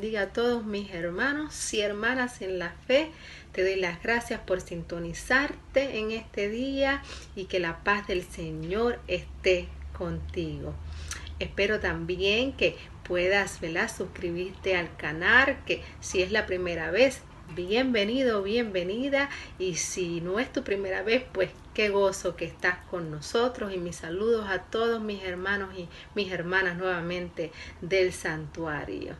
bendiga a todos mis hermanos y hermanas en la fe. Te doy las gracias por sintonizarte en este día y que la paz del Señor esté contigo. Espero también que puedas, suscribirte al canal, que si es la primera vez, bienvenido, bienvenida, y si no es tu primera vez, pues qué gozo que estás con nosotros, y mis saludos a todos mis hermanos y mis hermanas nuevamente del santuario.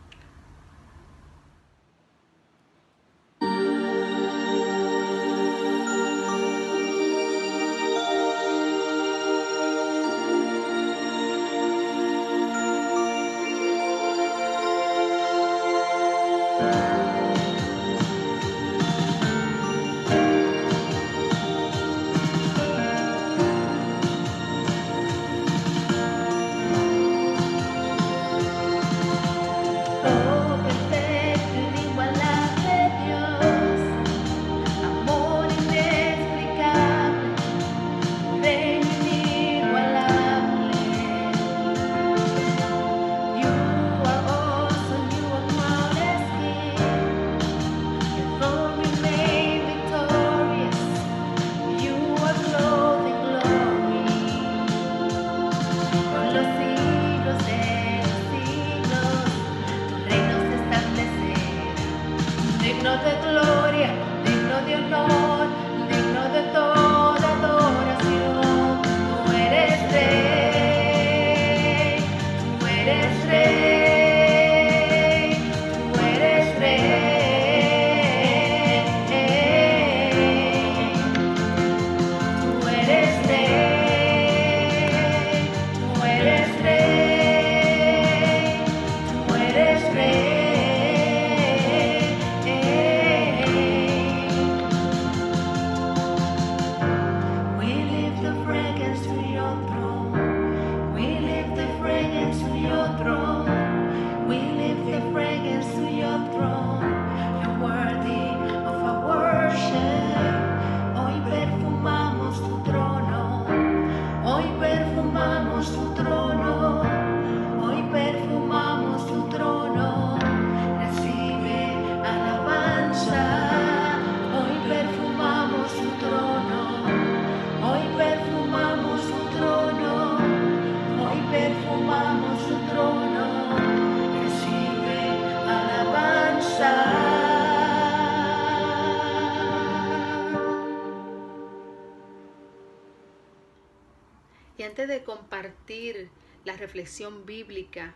Y antes de compartir la reflexión bíblica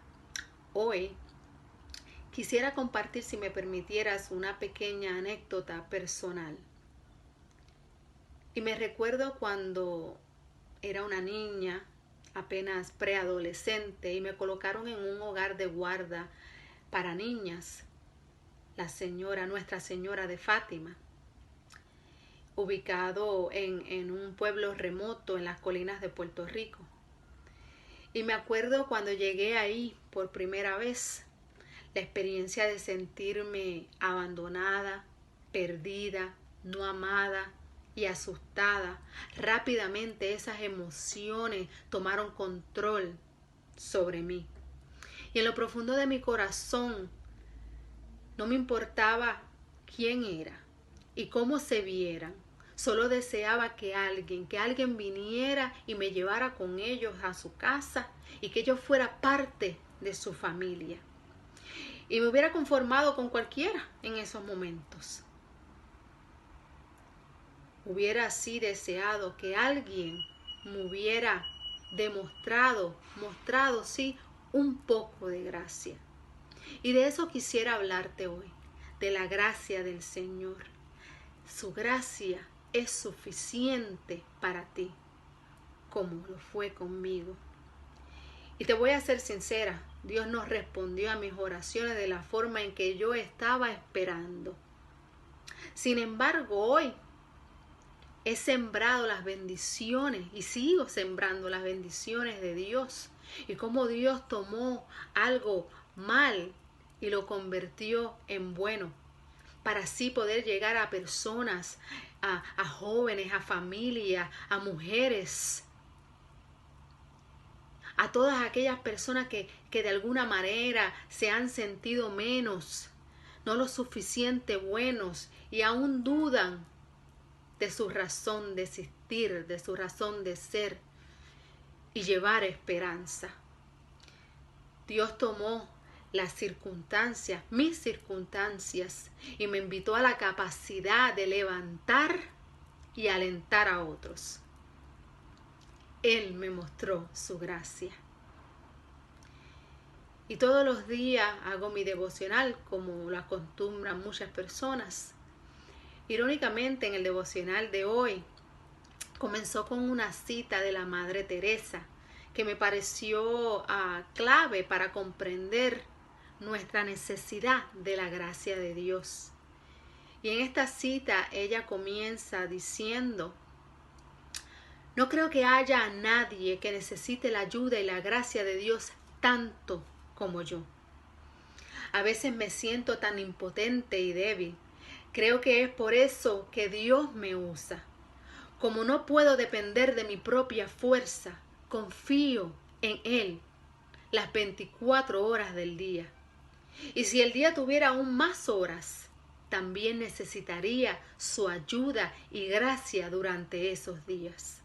hoy, quisiera compartir, si me permitieras, una pequeña anécdota personal. Y me recuerdo cuando era una niña, apenas preadolescente, y me colocaron en un hogar de guarda para niñas, Nuestra Señora de Fátima, ubicado en un pueblo remoto en las colinas de Puerto Rico. Y me acuerdo cuando llegué ahí por primera vez, la experiencia de sentirme abandonada, perdida, no amada y asustada. Rápidamente esas emociones tomaron control sobre mí. Y en lo profundo de mi corazón no me importaba quién era y cómo se vieran. Solo deseaba que alguien viniera y me llevara con ellos a su casa y que yo fuera parte de su familia. Y me hubiera conformado con cualquiera en esos momentos. Hubiera así deseado que alguien me hubiera mostrado sí, un poco de gracia. Y de eso quisiera hablarte hoy, de la gracia del Señor. Su gracia es suficiente para ti, como lo fue conmigo. Y te voy a ser sincera, Dios no respondió a mis oraciones de la forma en que yo estaba esperando. Sin embargo, hoy he sembrado las bendiciones y sigo sembrando las bendiciones de Dios. Y cómo Dios tomó algo mal y lo convirtió en bueno, para así poder llegar a personas, a jóvenes, a familias, a mujeres, a todas aquellas personas que de alguna manera se han sentido menos, no lo suficiente buenos y aún dudan de su razón de existir, de su razón de ser y llevar esperanza. Dios tomó las circunstancias, mis circunstancias, y me invitó a la capacidad de levantar y alentar a otros. Él me mostró su gracia. Y todos los días hago mi devocional como lo acostumbran muchas personas. Irónicamente, en el devocional de hoy comenzó con una cita de la Madre Teresa que me pareció clave para comprender nuestra necesidad de la gracia de Dios. Y en esta cita ella comienza diciendo: no creo que haya nadie que necesite la ayuda y la gracia de Dios tanto como yo. A veces me siento tan impotente y débil. Creo que es por eso que Dios me usa. Como no puedo depender de mi propia fuerza, confío en Él las 24 horas del día. Y si el día tuviera aún más horas, también necesitaría su ayuda y gracia durante esos días.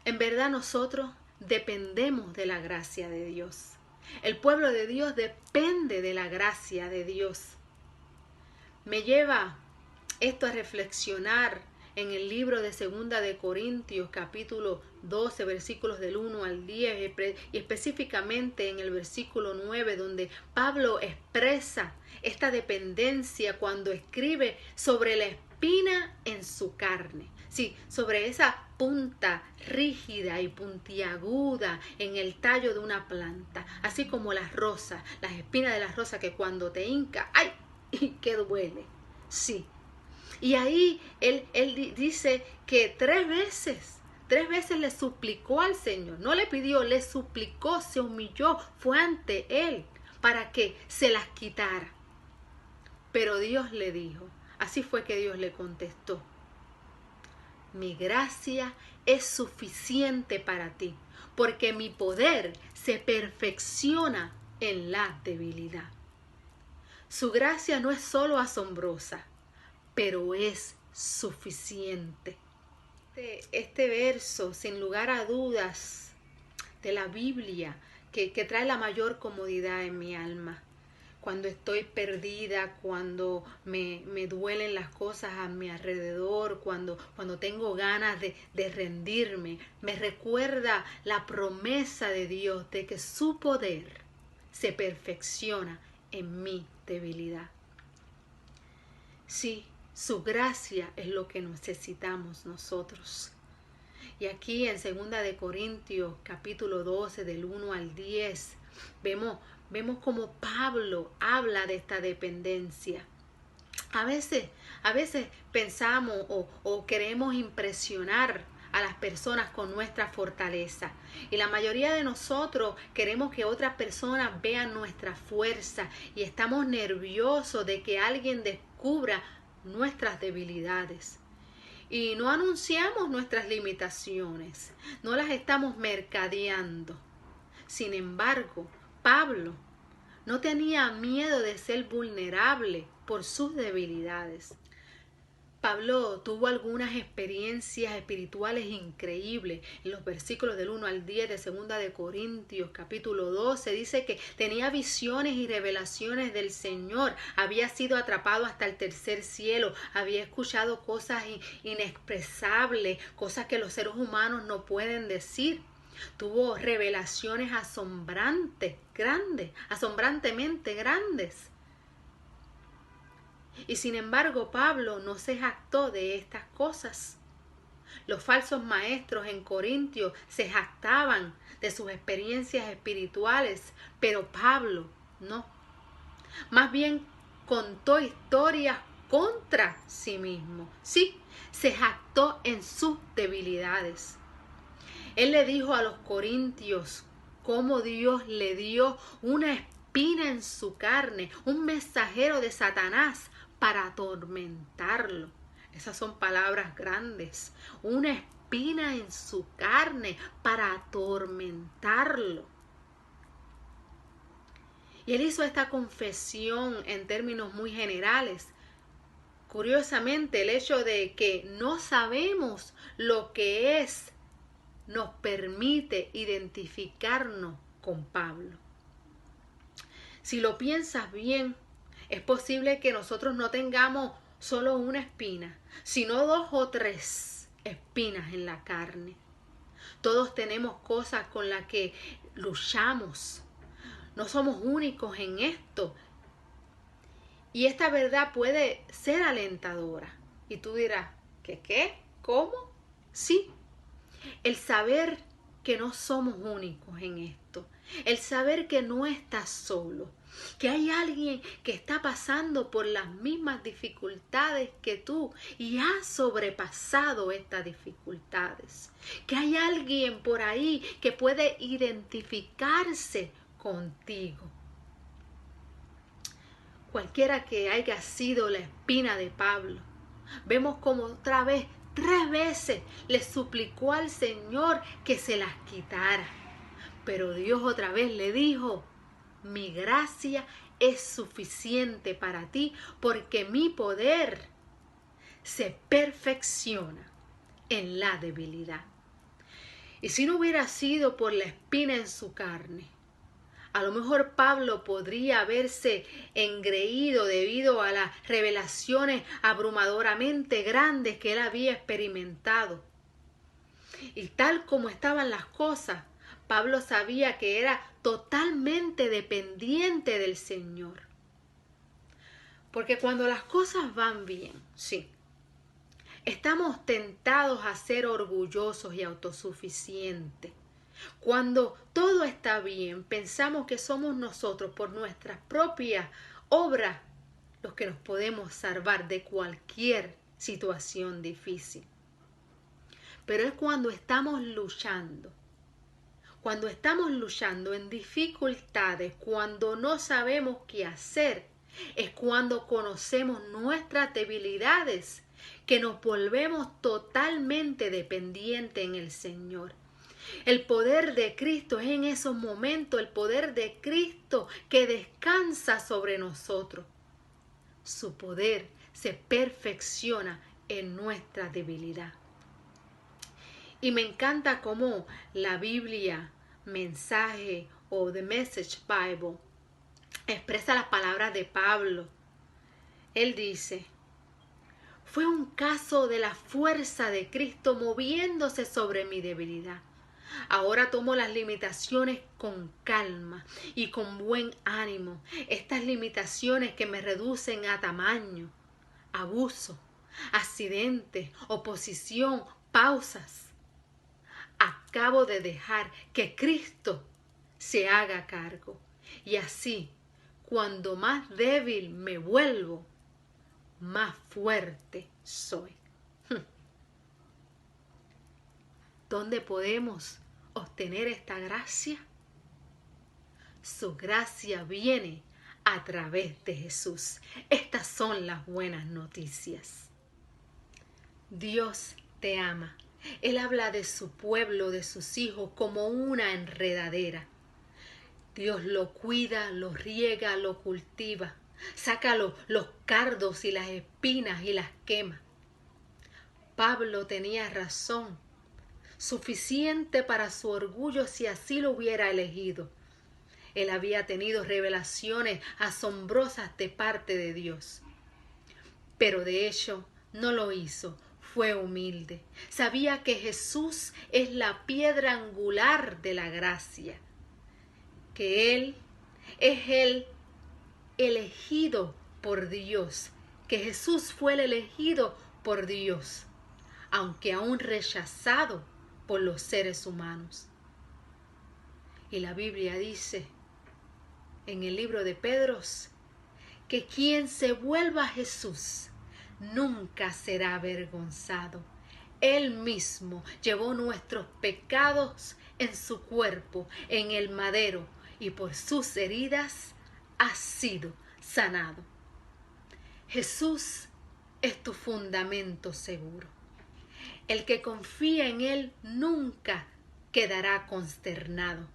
En verdad nosotros dependemos de la gracia de Dios. El pueblo de Dios depende de la gracia de Dios. Me lleva esto a reflexionar en el libro de Segunda de Corintios, capítulo 12, versículos del 1 al 10, y específicamente en el versículo 9, donde Pablo expresa esta dependencia cuando escribe sobre la espina en su carne. Sí, sobre esa punta rígida y puntiaguda en el tallo de una planta, así como las rosas, las espinas de las rosas que cuando te hinca, ¡ay! ¡Y que duele! Sí. Y ahí él dice que tres veces le suplicó al Señor, no le pidió, le suplicó, se humilló, fue ante Él para que se las quitara. Pero Dios le dijo, así fue que Dios le contestó: mi gracia es suficiente para ti, porque mi poder se perfecciona en la debilidad. Su gracia no es solo asombrosa, pero es suficiente. Este verso, sin lugar a dudas, de la Biblia, que trae la mayor comodidad en mi alma. Cuando estoy perdida, cuando me duelen las cosas a mi alrededor, cuando tengo ganas de rendirme, me recuerda la promesa de Dios de que su poder se perfecciona en mi debilidad. Sí, su gracia es lo que necesitamos nosotros. Y aquí en 2 de Corintios, capítulo 12, del 1 al 10, vemos cómo Pablo habla de esta dependencia. A veces pensamos o queremos impresionar a las personas con nuestra fortaleza. Y la mayoría de nosotros queremos que otras personas vean nuestra fuerza y estamos nerviosos de que alguien descubra nuestras debilidades. Y no anunciamos nuestras limitaciones, no las estamos mercadeando. Sin embargo, Pablo no tenía miedo de ser vulnerable por sus debilidades. Pablo tuvo algunas experiencias espirituales increíbles. En los versículos del 1 al 10 de 2 de Corintios, capítulo 12, dice que tenía visiones y revelaciones del Señor. Había sido atrapado hasta el tercer cielo. Había escuchado cosas inexpresables, cosas que los seres humanos no pueden decir. Tuvo revelaciones asombrantemente grandes. Y sin embargo, Pablo no se jactó de estas cosas. Los falsos maestros en Corintios se jactaban de sus experiencias espirituales, pero Pablo no. Más bien contó historias contra sí mismo. Sí, se jactó en sus debilidades. Él le dijo a los corintios cómo Dios le dio una espina en su carne, un mensajero de Satanás para atormentarlo. Esas son palabras grandes. Una espina en su carne para atormentarlo. Y él hizo esta confesión en términos muy generales. Curiosamente, el hecho de que no sabemos lo que es nos permite identificarnos con Pablo. Si lo piensas bien, es posible que nosotros no tengamos solo una espina, sino 2 o 3 espinas en la carne. Todos tenemos cosas con las que luchamos. No somos únicos en esto. Y esta verdad puede ser alentadora. Y tú dirás, ¿qué? ¿Cómo? Sí, el saber que no somos únicos en esto. El saber que no estás solo. Que hay alguien que está pasando por las mismas dificultades que tú y ha sobrepasado estas dificultades. Que hay alguien por ahí que puede identificarse contigo. Cualquiera que haya sido la espina de Pablo, vemos como otra vez, 3 veces le suplicó al Señor que se las quitara. Pero Dios otra vez le dijo, mi gracia es suficiente para ti porque mi poder se perfecciona en la debilidad. Y si no hubiera sido por la espina en su carne, a lo mejor Pablo podría haberse engreído debido a las revelaciones abrumadoramente grandes que él había experimentado. Y tal como estaban las cosas, Pablo sabía que era totalmente dependiente del Señor. Porque cuando las cosas van bien, sí, estamos tentados a ser orgullosos y autosuficientes. Cuando todo está bien, pensamos que somos nosotros por nuestras propias obras los que nos podemos salvar de cualquier situación difícil. Pero es cuando estamos luchando en dificultades, cuando no sabemos qué hacer, es cuando conocemos nuestras debilidades, que nos volvemos totalmente dependientes en el Señor. El poder de Cristo es en esos momentos el poder de Cristo que descansa sobre nosotros. Su poder se perfecciona en nuestra debilidad. Y me encanta cómo la Biblia, mensaje o The Message Bible, expresa las palabras de Pablo. Él dice, fue un caso de la fuerza de Cristo moviéndose sobre mi debilidad. Ahora tomo las limitaciones con calma y con buen ánimo. Estas limitaciones que me reducen a tamaño, abuso, accidentes, oposición, pausas. Acabo de dejar que Cristo se haga cargo. Y así, cuando más débil me vuelvo, más fuerte soy. ¿Dónde podemos obtener esta gracia? Su gracia viene a través de Jesús. Estas son las buenas noticias. Dios te ama. Él habla de su pueblo, de sus hijos, como una enredadera. Dios lo cuida, lo riega, lo cultiva. Saca los cardos y las espinas y las quema. Pablo tenía razón, suficiente para su orgullo si así lo hubiera elegido. Él había tenido revelaciones asombrosas de parte de Dios. Pero de hecho no lo hizo, fue humilde. Sabía que Jesús es la piedra angular de la gracia, que Él es el elegido por Dios, que Jesús fue el elegido por Dios, aunque aún rechazado por los seres humanos. Y la Biblia dice en el libro de Pedro que quien se vuelva a Jesús nunca será avergonzado. Él mismo llevó nuestros pecados en su cuerpo, en el madero, y por sus heridas ha sido sanado. Jesús es tu fundamento seguro. El que confía en Él nunca quedará consternado.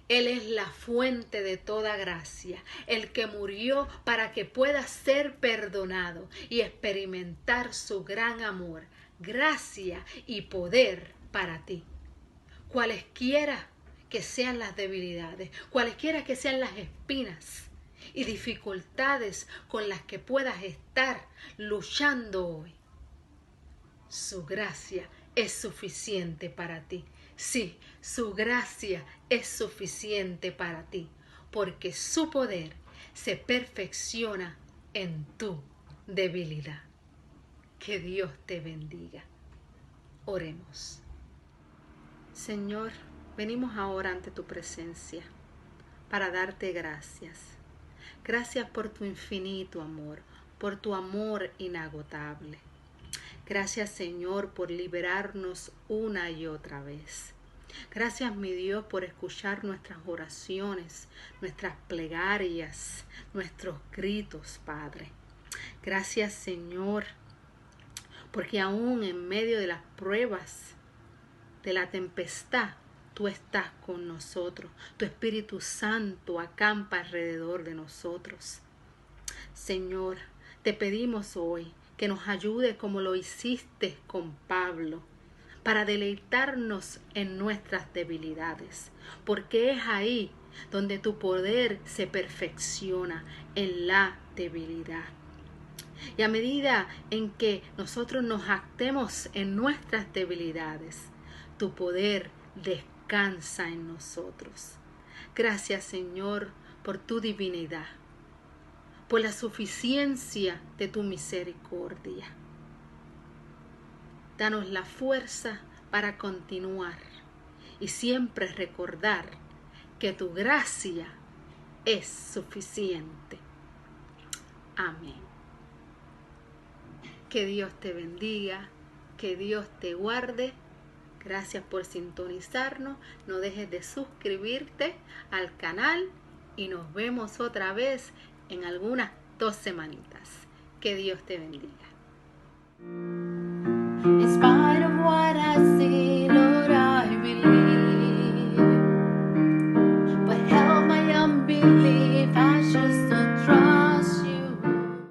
Él es la fuente de toda gracia, el que murió para que puedas ser perdonado y experimentar su gran amor, gracia y poder para ti. Cualesquiera que sean las debilidades, cualesquiera que sean las espinas y dificultades con las que puedas estar luchando hoy, su gracia es suficiente para ti. Sí, su gracia es suficiente para ti, porque su poder se perfecciona en tu debilidad. Que Dios te bendiga. Oremos. Señor, venimos ahora ante tu presencia para darte gracias. Gracias por tu infinito amor, por tu amor inagotable. Gracias, Señor, por liberarnos una y otra vez. Gracias, mi Dios, por escuchar nuestras oraciones, nuestras plegarias, nuestros gritos, Padre. Gracias, Señor, porque aún en medio de las pruebas, de la tempestad, tú estás con nosotros. Tu Espíritu Santo acampa alrededor de nosotros. Señor, te pedimos hoy que nos ayude como lo hiciste con Pablo, para deleitarnos en nuestras debilidades, porque es ahí donde tu poder se perfecciona, en la debilidad. Y a medida en que nosotros nos actemos en nuestras debilidades, tu poder descansa en nosotros. Gracias, Señor, por tu divinidad, por la suficiencia de tu misericordia. Danos la fuerza para continuar y siempre recordar que tu gracia es suficiente. Amén. Que Dios te bendiga, que Dios te guarde. Gracias por sintonizarnos. No dejes de suscribirte al canal y nos vemos otra vez en algunas 2 semanitas. Que Dios te bendiga.